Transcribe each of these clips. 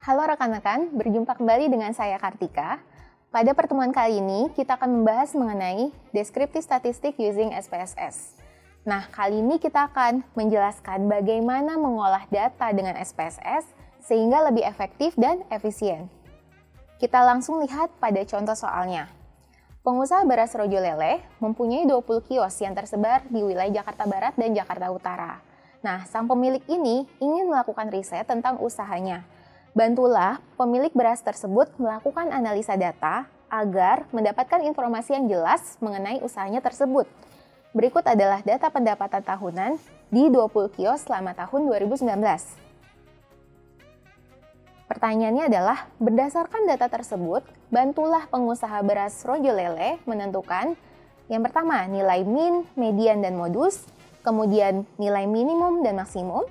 Halo rekan-rekan, berjumpa kembali dengan saya Kartika. Pada pertemuan kali ini, kita akan membahas mengenai descriptive statistic using SPSS. Nah, kali ini kita akan menjelaskan bagaimana mengolah data dengan SPSS sehingga lebih efektif dan efisien. Kita langsung lihat pada contoh soalnya. Pengusaha beras Rojo Lele mempunyai 20 kios yang tersebar di wilayah Jakarta Barat dan Jakarta Utara. Nah, sang pemilik ini ingin melakukan riset tentang usahanya. Bantulah pemilik beras tersebut melakukan analisa data agar mendapatkan informasi yang jelas mengenai usahanya tersebut. Berikut adalah data pendapatan tahunan di 20 kios selama tahun 2019. Pertanyaannya adalah, berdasarkan data tersebut, bantulah pengusaha beras Rojo Lele menentukan yang pertama, nilai min, median, dan modus, kemudian nilai minimum dan maksimum,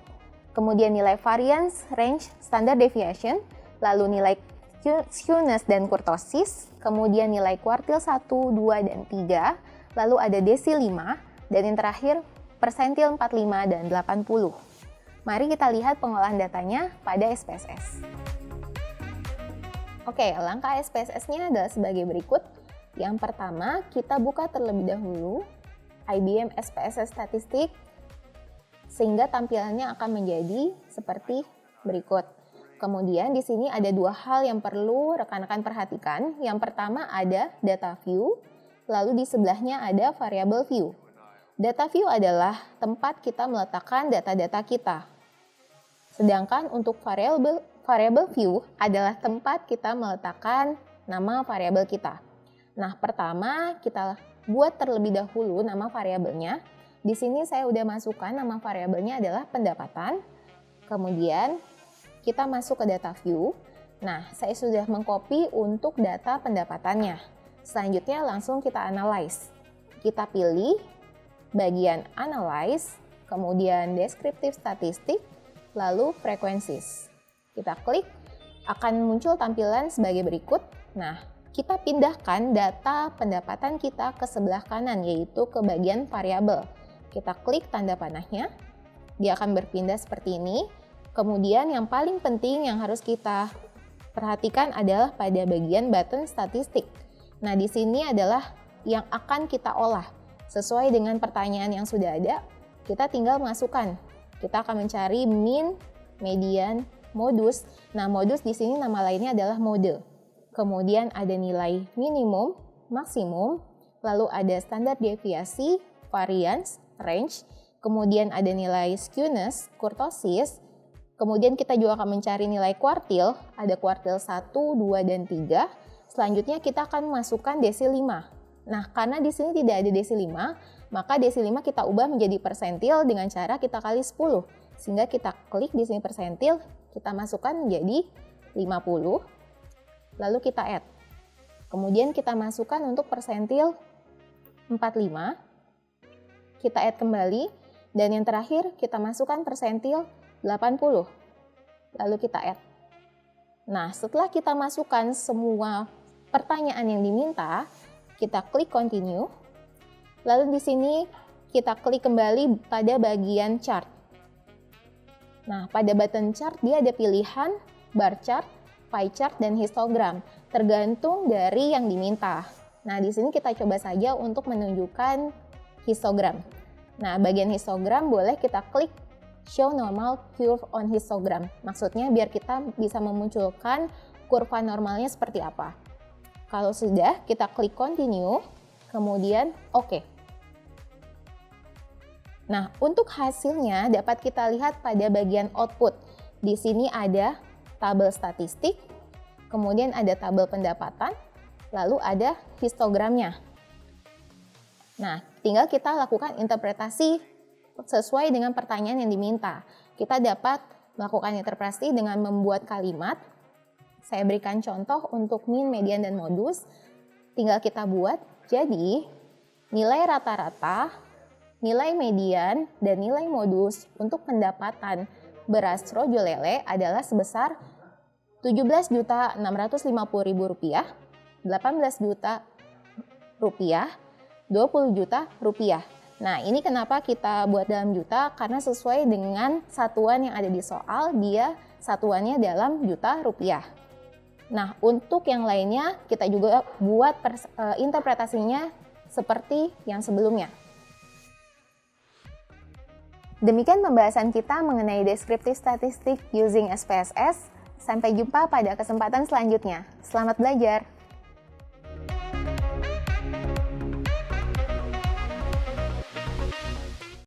kemudian nilai variance, range, standard deviation, lalu nilai skewness dan kurtosis, kemudian nilai kuartil 1, 2, dan 3, lalu ada desi 5, dan yang terakhir persentil 45 dan 80. Mari kita lihat pengolahan datanya pada SPSS. Oke, langkah SPSS-nya adalah sebagai berikut. Yang pertama, kita buka terlebih dahulu IBM SPSS Statistik, sehingga tampilannya akan menjadi seperti berikut. Kemudian di sini ada dua hal yang perlu rekan-rekan perhatikan. Yang pertama ada data view, lalu di sebelahnya ada variable view. Data view adalah tempat kita meletakkan data-data kita. Sedangkan untuk variable view adalah tempat kita meletakkan nama variabel kita. Nah, pertama kita buat terlebih dahulu nama variabelnya. Di sini saya udah masukkan nama variabelnya adalah pendapatan. Kemudian kita masuk ke data view. Nah, saya sudah mengcopy untuk data pendapatannya. Selanjutnya langsung kita analyze. Kita pilih bagian analyze, kemudian descriptive statistic, lalu frequencies. Kita klik, akan muncul tampilan sebagai berikut. Nah, kita pindahkan data pendapatan kita ke sebelah kanan, yaitu ke bagian variabel. Kita klik tanda panahnya, dia akan berpindah seperti ini. Kemudian yang paling penting yang harus kita perhatikan adalah pada bagian button statistik. Nah, di sini adalah yang akan kita olah. Sesuai dengan pertanyaan yang sudah ada, kita tinggal masukkan. Kita akan mencari min, median, modus. Nah, modus di sini nama lainnya adalah mode. Kemudian ada nilai minimum, maksimum, lalu ada standar deviasi, variance, range, kemudian ada nilai skewness, kurtosis, kemudian kita juga akan mencari nilai kuartil, ada kuartil 1, 2, dan 3, selanjutnya kita akan masukkan desi 5. Nah, karena di sini tidak ada desi 5, maka desi 5 kita ubah menjadi persentil dengan cara kita kali 10, sehingga kita klik di sini persentil, kita masukkan menjadi 50, lalu kita add. Kemudian kita masukkan untuk persentil 45, kita add kembali, dan yang terakhir kita masukkan persentil 80, lalu kita add. Nah, setelah kita masukkan semua pertanyaan yang diminta, kita klik continue, lalu di sini kita klik kembali pada bagian chart. Nah, pada button chart dia ada pilihan bar chart, pie chart, dan histogram, tergantung dari yang diminta. Nah, di sini kita coba saja untuk menunjukkan histogram. Nah, bagian histogram boleh kita klik show normal curve on histogram. Maksudnya biar kita bisa memunculkan kurva normalnya seperti apa. Kalau sudah, kita klik continue, kemudian oke. Nah, untuk hasilnya dapat kita lihat pada bagian output. Di sini ada tabel statistik, kemudian ada tabel pendapatan, lalu ada histogramnya. Nah, tinggal kita lakukan interpretasi sesuai dengan pertanyaan yang diminta. Kita dapat melakukan interpretasi dengan membuat kalimat. Saya berikan contoh untuk min, median, dan modus. Tinggal kita buat. Jadi, nilai rata-rata, nilai median, dan nilai modus untuk pendapatan beras Rojo Lele adalah sebesar Rp17.650.000, Rp18 juta, Rp20 juta. Nah, ini kenapa kita buat dalam juta, karena sesuai dengan satuan yang ada di soal, dia satuannya dalam juta rupiah. Nah, untuk yang lainnya kita juga buat interpretasinya seperti yang sebelumnya. Demikian pembahasan kita mengenai deskriptif statistik using SPSS. Sampai jumpa pada kesempatan selanjutnya. Selamat belajar!